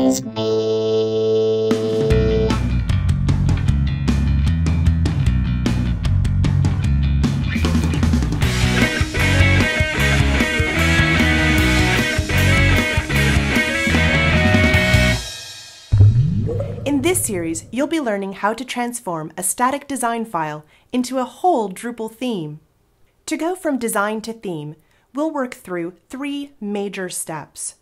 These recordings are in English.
Drupalize.Me. In this series, you'll be learning how to transform a static design file into a whole Drupal theme. To go from design to theme, we'll work through 3 major steps.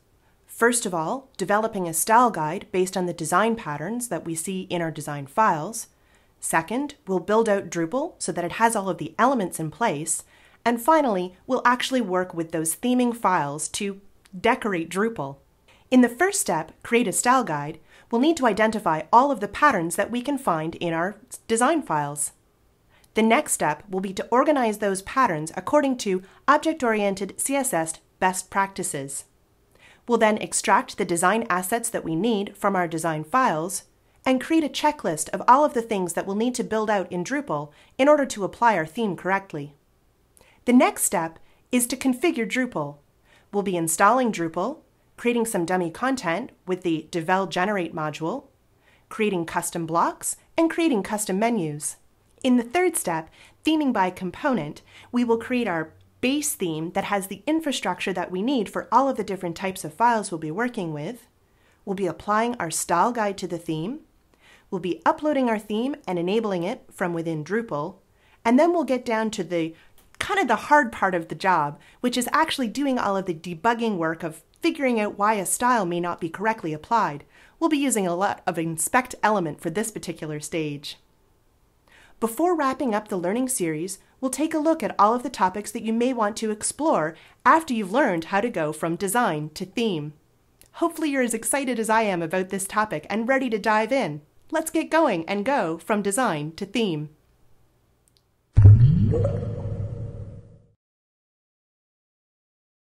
First of all, developing a style guide based on the design patterns that we see in our design files. Second, we'll build out Drupal so that it has all of the elements in place. And finally, we'll actually work with those theming files to decorate Drupal. In the first step, create a style guide, we'll need to identify all of the patterns that we can find in our design files. The next step will be to organize those patterns according to object-oriented CSS best practices. We'll then extract the design assets that we need from our design files and create a checklist of all of the things that we'll need to build out in Drupal in order to apply our theme correctly. The next step is to configure Drupal. We'll be installing Drupal, creating some dummy content with the Devel Generate module, creating custom blocks, and creating custom menus. In the third step, theming by component, we will create our base theme that has the infrastructure that we need for all of the different types of files we'll be working with. We'll be applying our style guide to the theme. We'll be uploading our theme and enabling it from within Drupal. And then we'll get down to the hard part of the job, which is actually doing all of the debugging work of figuring out why a style may not be correctly applied. We'll be using a lot of inspect element for this particular stage. Before wrapping up the learning series, we'll take a look at all of the topics that you may want to explore after you've learned how to go from design to theme. Hopefully you're as excited as I am about this topic and ready to dive in. Let's get going and go from design to theme.